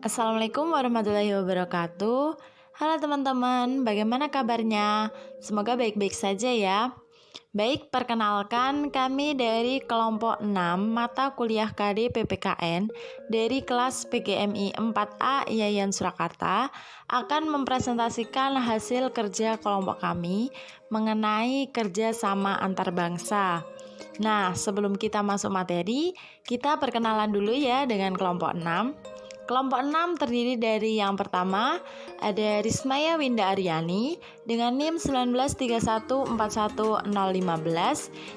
Assalamualaikum warahmatullahi wabarakatuh. Halo teman-teman, bagaimana kabarnya? Semoga baik-baik saja ya. Baik, perkenalkan kami dari kelompok 6 mata kuliah KD PPKN dari kelas PGMI 4A Yayan Surakarta akan mempresentasikan hasil kerja kelompok kami mengenai kerjasama antar bangsa. Nah, sebelum kita masuk materi, kita perkenalan dulu ya dengan kelompok 6. Kelompok 6 terdiri dari yang pertama ada Rismaya Winda Aryani dengan NIM 193141015.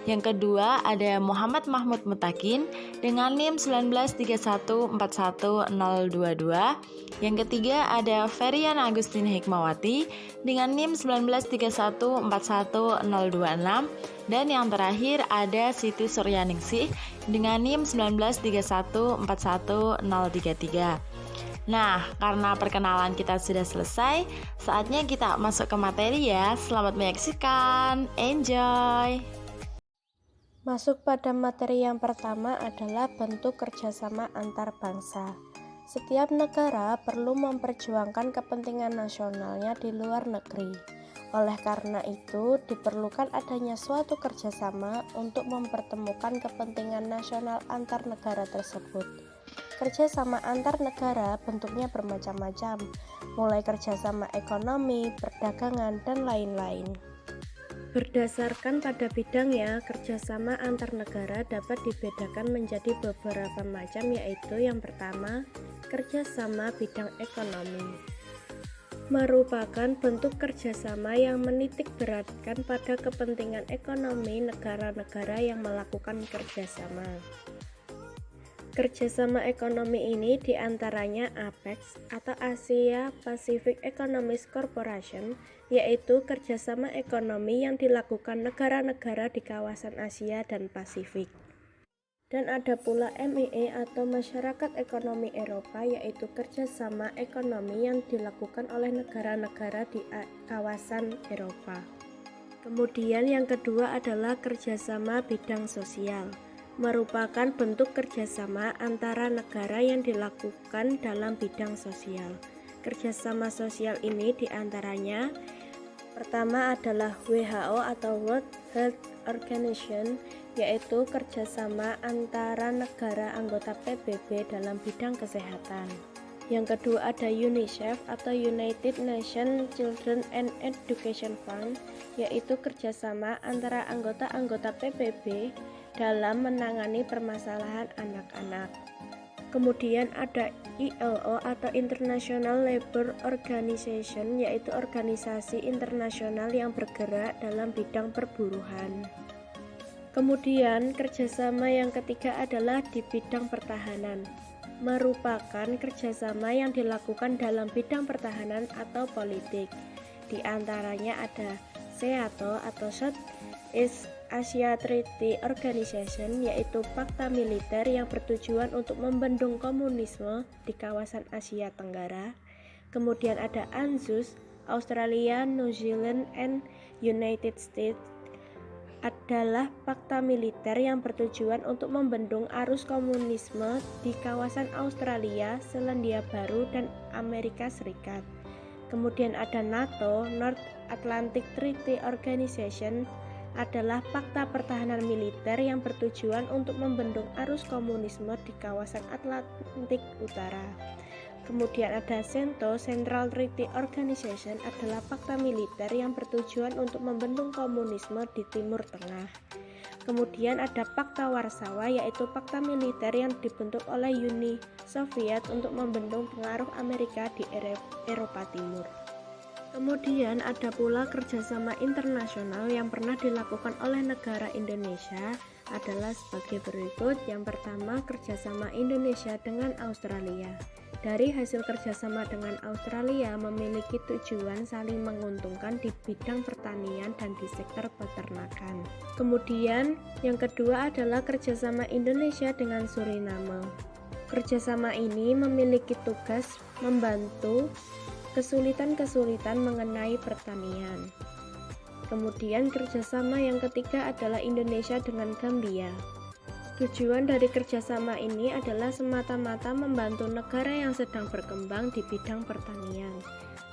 Yang kedua ada Muhammad Mahmud Mutakin dengan NIM 193141022. Yang ketiga ada Ferian Agustin Hikmawati dengan NIM 193141026. Dan yang terakhir ada Siti Suryaningsih dengan NIM 193141033. Nah, karena perkenalan kita sudah selesai, saatnya kita masuk ke materi ya. Selamat menyaksikan, enjoy! Masuk pada materi yang pertama adalah bentuk kerjasama antar bangsa. Setiap negara perlu memperjuangkan kepentingan nasionalnya di luar negeri. Oleh karena itu, diperlukan adanya suatu kerjasama untuk mempertemukan kepentingan nasional antar negara tersebut. Kerjasama antar negara bentuknya bermacam-macam, mulai kerjasama ekonomi, perdagangan, dan lain-lain. Berdasarkan pada bidangnya, kerjasama antar negara dapat dibedakan menjadi beberapa macam, yaitu yang pertama, kerjasama bidang ekonomi. Merupakan bentuk kerjasama yang menitik beratkan pada kepentingan ekonomi negara-negara yang melakukan kerjasama. Kerjasama ekonomi ini diantaranya APEC atau Asia Pacific Economic Cooperation, yaitu kerjasama ekonomi yang dilakukan negara-negara di kawasan Asia dan Pasifik. Dan ada pula MIE atau Masyarakat Ekonomi Eropa, yaitu kerjasama ekonomi yang dilakukan oleh negara-negara di kawasan Eropa. Kemudian yang kedua adalah kerjasama bidang sosial. Merupakan bentuk kerjasama antara negara yang dilakukan dalam bidang sosial. Kerjasama sosial ini diantaranya pertama adalah WHO atau World Health Organization, yaitu kerjasama antara negara anggota PBB dalam bidang kesehatan. Yang kedua ada UNICEF atau United Nations Children and Education Fund, yaitu kerjasama antara anggota-anggota PBB dalam menangani permasalahan anak-anak. Kemudian ada ILO atau International Labour Organization, yaitu organisasi internasional yang bergerak dalam bidang perburuhan. Kemudian kerjasama yang ketiga adalah di bidang pertahanan. Merupakan kerjasama yang dilakukan dalam bidang pertahanan atau politik. Di antaranya ada SEATO atau Southeast Asia Treaty Organization, yaitu fakta militer yang bertujuan untuk membendung komunisme di kawasan Asia Tenggara. Kemudian ada ANZUS, Australia, New Zealand, and United States, adalah fakta militer yang bertujuan untuk membendung arus komunisme di kawasan Australia, Selandia Baru, dan Amerika Serikat. Kemudian ada NATO, North Atlantic Treaty Organization, adalah fakta pertahanan militer yang bertujuan untuk membendung arus komunisme di kawasan Atlantik Utara. Kemudian ada CENTO, Central Treaty Organization, adalah fakta militer yang bertujuan untuk membendung komunisme di Timur Tengah. Kemudian ada Pakta Warsawa, yaitu fakta militer yang dibentuk oleh Uni Soviet untuk membendung pengaruh Amerika di Eropa Timur. Kemudian ada pula kerjasama internasional yang pernah dilakukan oleh negara Indonesia adalah sebagai berikut. Yang pertama, kerjasama Indonesia dengan Australia. Dari hasil kerjasama dengan Australia memiliki tujuan saling menguntungkan di bidang pertanian dan di sektor peternakan. Kemudian yang kedua adalah kerjasama Indonesia dengan Suriname. Kerjasama ini memiliki tugas membantu kesulitan-kesulitan mengenai pertanian. Kemudian kerjasama yang ketiga adalah Indonesia dengan Gambia. Tujuan dari kerjasama ini adalah semata-mata membantu negara yang sedang berkembang di bidang pertanian.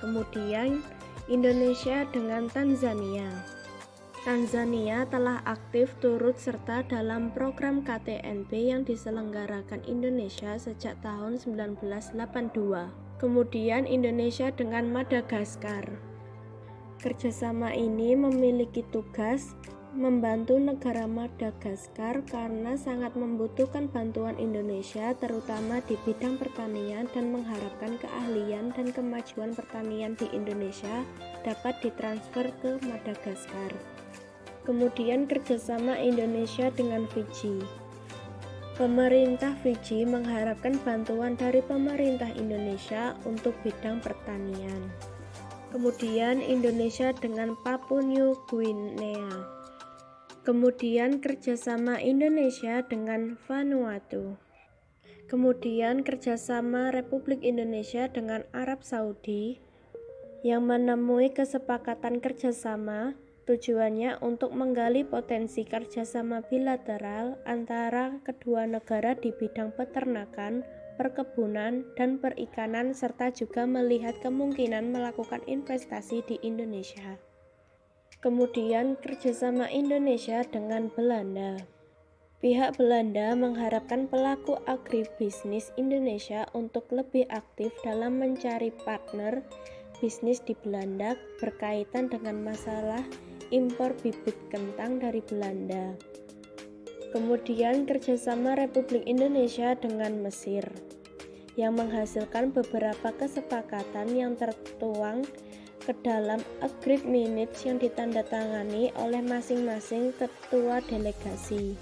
Kemudian, Indonesia dengan Tanzania. Tanzania telah aktif turut serta dalam program KTNB yang diselenggarakan Indonesia sejak tahun 1982. Kemudian Indonesia dengan Madagaskar. Kerjasama ini memiliki tugas membantu negara Madagaskar karena sangat membutuhkan bantuan Indonesia terutama di bidang pertanian dan mengharapkan keahlian dan kemajuan pertanian di Indonesia dapat ditransfer ke Madagaskar. Kemudian kerjasama Indonesia dengan Fiji. Pemerintah Fiji mengharapkan bantuan dari pemerintah Indonesia untuk bidang pertanian. Kemudian Indonesia dengan Papua New Guinea. Kemudian kerjasama Indonesia dengan Vanuatu. Kemudian kerjasama Republik Indonesia dengan Arab Saudi yang menemui kesepakatan kerjasama tujuannya untuk menggali potensi kerjasama bilateral antara kedua negara di bidang peternakan, perkebunan, dan perikanan serta juga melihat kemungkinan melakukan investasi di Indonesia. Kemudian kerjasama Indonesia dengan Belanda. Pihak Belanda mengharapkan pelaku agribisnis Indonesia untuk lebih aktif dalam mencari partner bisnis di Belanda berkaitan dengan masalah impor bibit kentang dari Belanda. Kemudian kerjasama Republik Indonesia dengan Mesir yang menghasilkan beberapa kesepakatan yang tertuang ke dalam agreement minutes yang ditandatangani oleh masing-masing ketua delegasi.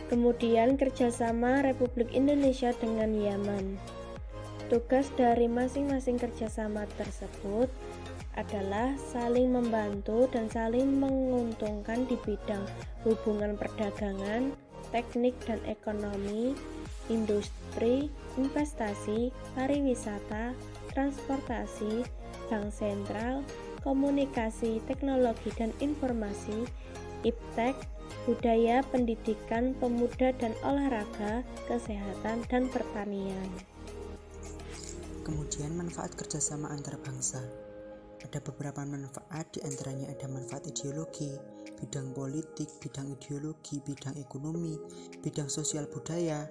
Kemudian kerjasama Republik Indonesia dengan Yaman. Tugas dari masing-masing kerjasama tersebut adalah saling membantu dan saling menguntungkan di bidang hubungan perdagangan, teknik dan ekonomi, industri, investasi, pariwisata, transportasi, bank sentral, komunikasi, teknologi dan informasi, iptek, budaya, pendidikan, pemuda dan olahraga, kesehatan, dan pertanian. Kemudian manfaat kerjasama antar bangsa. Ada beberapa manfaat, diantaranya ada manfaat ideologi, bidang politik, bidang ideologi, bidang ekonomi, bidang sosial budaya,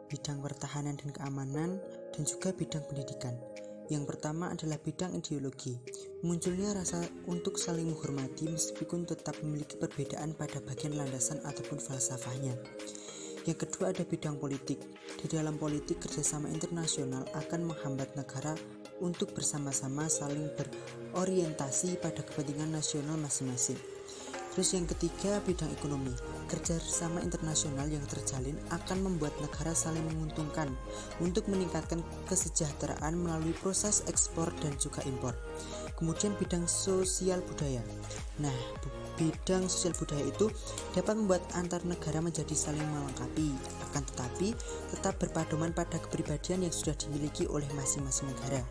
bidang pertahanan dan keamanan, dan juga bidang pendidikan. Yang pertama adalah bidang ideologi. Munculnya rasa untuk saling menghormati meskipun tetap memiliki perbedaan pada bagian landasan ataupun falsafahnya. Yang kedua ada bidang politik. Di dalam politik, kerjasama internasional akan menghambat negara untuk bersama-sama saling berorientasi pada kepentingan nasional masing-masing. Terus yang ketiga, bidang ekonomi. Kerjasama internasional yang terjalin akan membuat negara saling menguntungkan untuk meningkatkan kesejahteraan melalui proses ekspor dan juga impor. Kemudian bidang sosial budaya. Nah, bidang sosial budaya itu dapat membuat antar negara menjadi saling melengkapi, akan tetapi tetap berpedoman pada kepribadian yang sudah dimiliki oleh masing-masing negara.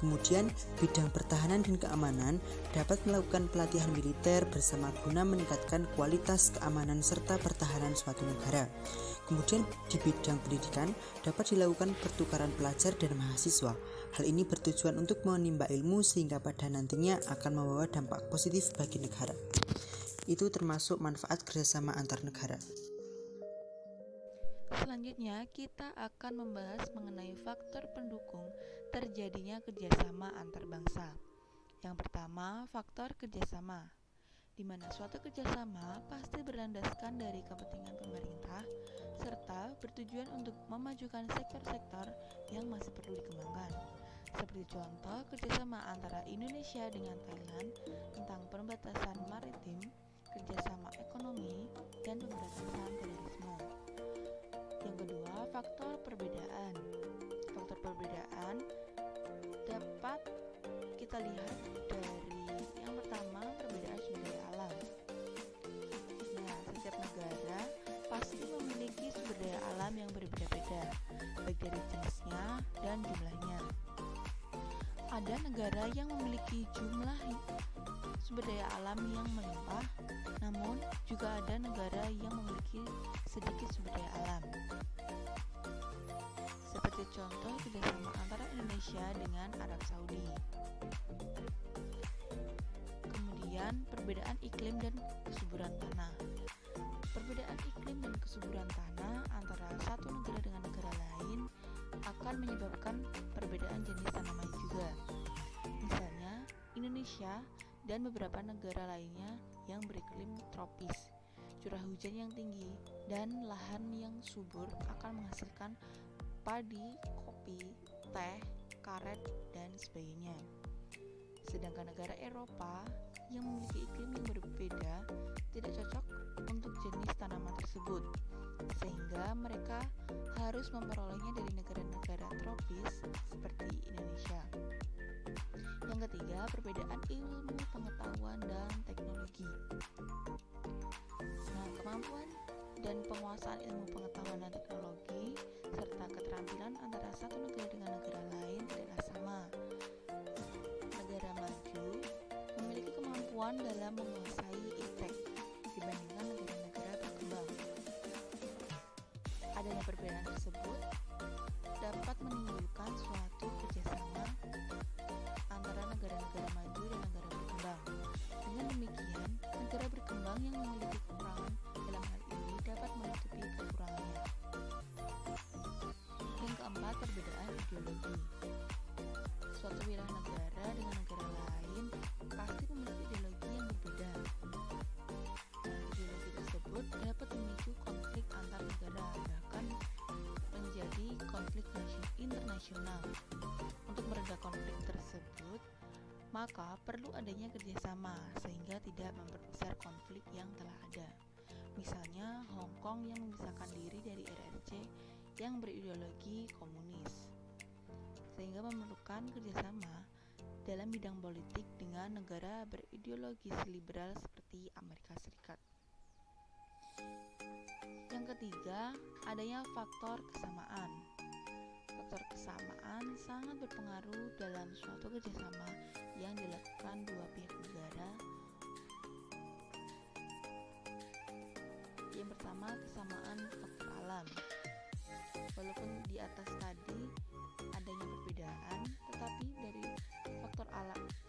Kemudian bidang pertahanan dan keamanan dapat melakukan pelatihan militer bersama guna meningkatkan kualitas keamanan serta pertahanan suatu negara. Kemudian di bidang pendidikan dapat dilakukan pertukaran pelajar dan mahasiswa. Hal ini bertujuan untuk menimba ilmu sehingga pada nantinya akan membawa dampak positif bagi negara. Itu termasuk manfaat kerjasama antar negara. Selanjutnya, kita akan membahas mengenai faktor pendukung terjadinya kerjasama antar bangsa. Yang pertama, faktor kerjasama, di mana suatu kerjasama pasti berlandaskan dari kepentingan pemerintah serta bertujuan untuk memajukan sektor-sektor yang masih perlu dikembangkan. Seperti contoh kerjasama antara Indonesia dengan Thailand tentang perbatasan maritim, kerjasama ekonomi, dan pemberantasan terorisme. Yang kedua, faktor perbedaan. Faktor perbedaan dapat kita lihat dari yang pertama, perbedaan sumber daya alam. Nah, setiap negara pasti memiliki sumber daya alam yang berbeda-beda, baik dari jenisnya dan jumlahnya. Ada negara yang memiliki jumlah sumber daya alam yang melimpah, namun juga ada negara yang memiliki sedikit sumber daya alam. Seperti contoh kerjasama antara Indonesia dengan Arab Saudi. Kemudian perbedaan iklim dan kesuburan tanah. Perbedaan iklim dan kesuburan tanah antara satu negara dengan negara lain akan menyebabkan perbedaan jenis tanaman juga. Misalnya, Indonesia dan beberapa negara lainnya yang beriklim tropis, curah hujan yang tinggi, dan lahan yang subur akan menghasilkan padi, kopi, teh, karet, dan sebagainya. Sedangkan negara Eropa yang memiliki iklim yang berbeda tidak cocok untuk jenis tanaman tersebut, sehingga mereka harus memperolehnya dari negara-negara tropis seperti Indonesia. Yang ketiga, perbedaan ilmu pengetahuan dan teknologi. Nah, kemampuan dan penguasaan ilmu pengetahuan dan teknologi serta keterampilan antara satu negara dengan negara lain tidaklah sama. Negara maju memiliki kemampuan dalam menguasai iptek dibandingkan negara-negara berkembang. Adanya perbedaan tersebut dapat menimbulkan suatu kerjasama antara negara-negara maju dan negara berkembang. Dengan demikian, negara berkembang yang memiliki kekurangan dalam hal ini dapat menutupi kekurangannya. Yang keempat, perbedaan ideologi. Suatu wilayah negara dengan negara lain pasti memiliki ideologi yang berbeda. Ideologi tersebut dapat memicu konflik antar negara, bahkan menjadi konflik internasional. Untuk meredam konflik tersebut, maka perlu adanya kerjasama sehingga tidak memperbesar konflik yang telah ada. Misalnya, Hong Kong yang memisahkan diri dari RRC yang berideologi komunis, sehingga memerlukan kerjasama dalam bidang politik dengan negara berideologi liberal seperti Amerika Serikat. Yang ketiga, adanya faktor kesamaan. Faktor kesamaan sangat berpengaruh dalam suatu kerjasama yang dilakukan dua pihak negara. Yang pertama, kesamaan faktor alam. Walaupun di atas tadi adanya perbedaan, tetapi dari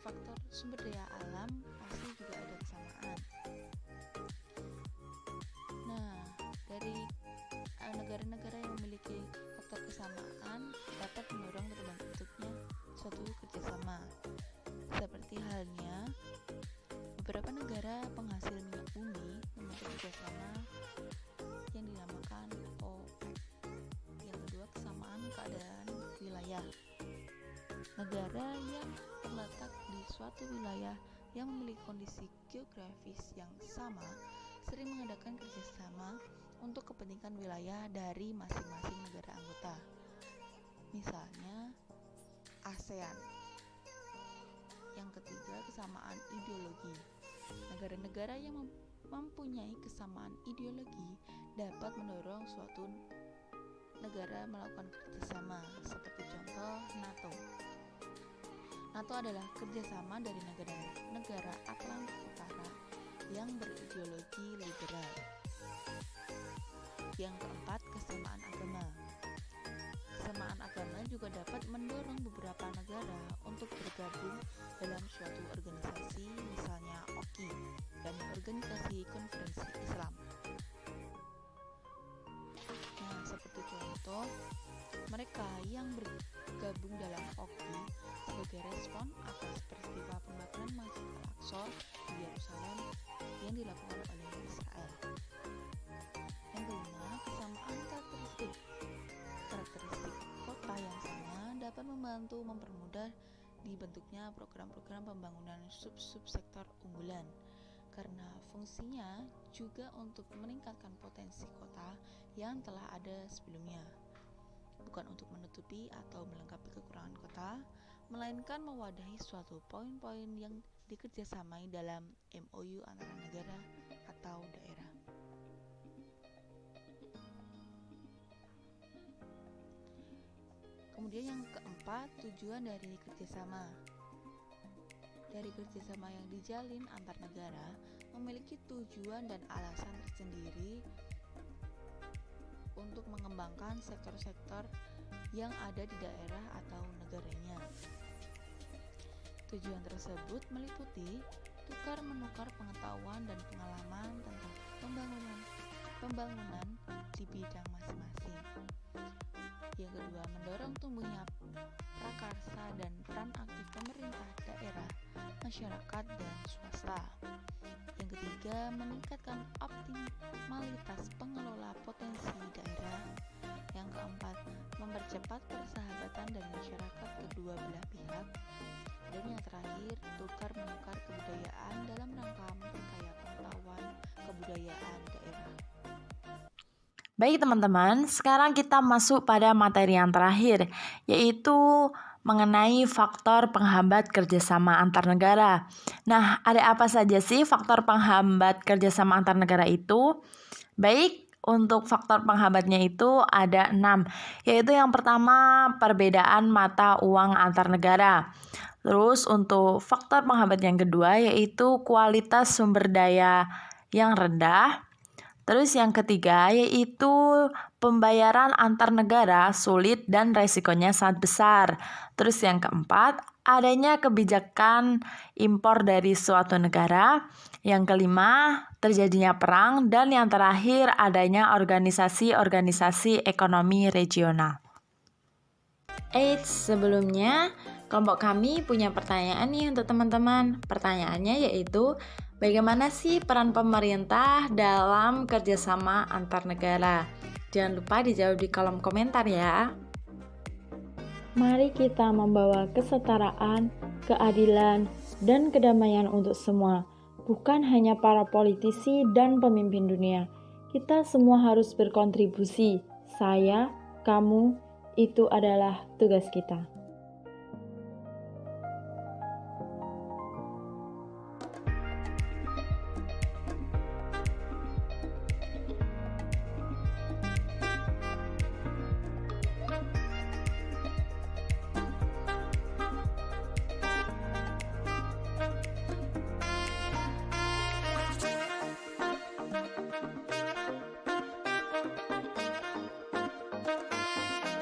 faktor sumber daya alam pasti juga ada kesamaan. Nah, dari negara-negara yang memiliki faktor kesamaan dapat mendorong terbentuknya suatu kerjasama. Seperti halnya beberapa negara penghasil minyak bumi membentuk kerjasama yang dinamakan OPEC. Yang kedua, kesamaan keadaan wilayah. Negara yang terletak di suatu wilayah yang memiliki kondisi geografis yang sama sering mengadakan kerjasama untuk kepentingan wilayah dari masing-masing negara anggota. Misalnya ASEAN. Yang ketiga, kesamaan ideologi. Negara-negara yang mempunyai kesamaan ideologi dapat mendorong suatu negara melakukan kerjasama, seperti contoh NATO. NATO adalah kerjasama dari negara Atlantik Utara yang berideologi liberal. Yang keempat, kesamaan agama. Kesamaan agama juga dapat mendorong beberapa negara untuk bergabung dalam suatu organisasi, misalnya OKI dan Organisasi Konferensi Islam. Nah, seperti contoh, mereka yang bergabung dalam OKI sebagai respon atas peristiwa pembakaran Masjid Al-Aqsa di Yerusalem yang dilakukan oleh Israel. Yang kelima, kesamaan karakteristik. Karakteristik kota yang sama dapat membantu mempermudah dibentuknya program-program pembangunan sub-sektor unggulan, karena fungsinya juga untuk meningkatkan potensi kota yang telah ada sebelumnya, bukan untuk menutupi atau melengkapi kekurangan kota, melainkan mewadahi suatu poin-poin yang dikerjasamai dalam MOU antara negara atau daerah. Kemudian yang keempat, tujuan dari kerjasama. dari kerjasama yang dijalin antar negara memiliki tujuan dan alasan tersendiri untuk mengembangkan sektor-sektor yang ada di daerah atau negaranya. Tujuan tersebut meliputi tukar-menukar pengetahuan dan pengalaman tentang pembangunan di bidang masing-masing. Yang kedua, mendorong tumbuhnya prakarsa dan peran aktif pemerintah daerah, masyarakat, dan swasta. Yang ketiga, meningkatkan optimalitas pengelola potensi daerah. Yang keempat, mempercepat persahabatan dan masyarakat kedua belah pihak. Dan yang terakhir, tukar-menukar kebudayaan dalam rangka memperkaya pengetahuan kebudayaan daerah. Baik teman-teman, sekarang kita masuk pada materi yang terakhir, yaitu mengenai faktor penghambat kerjasama antar negara. Nah, ada apa saja sih faktor penghambat kerjasama antar negara itu? Baik, untuk faktor penghambatnya itu ada 6, yaitu yang pertama perbedaan mata uang antar negara. Terus untuk faktor penghambat yang kedua yaitu kualitas sumber daya yang rendah. Terus yang ketiga yaitu pembayaran antar negara sulit dan resikonya sangat besar. Terus yang keempat, adanya kebijakan impor dari suatu negara. Yang kelima, terjadinya perang. Dan yang terakhir, adanya organisasi-organisasi ekonomi regional. Sebelumnya, kelompok kami punya pertanyaan nih untuk teman-teman. Pertanyaannya yaitu, bagaimana sih peran pemerintah dalam kerjasama antar negara? Jangan lupa dijawab di kolom komentar ya. Mari kita membawa kesetaraan, keadilan, dan kedamaian untuk semua. Bukan hanya para politisi dan pemimpin dunia. Kita semua harus berkontribusi. Saya, kamu, itu adalah tugas kita.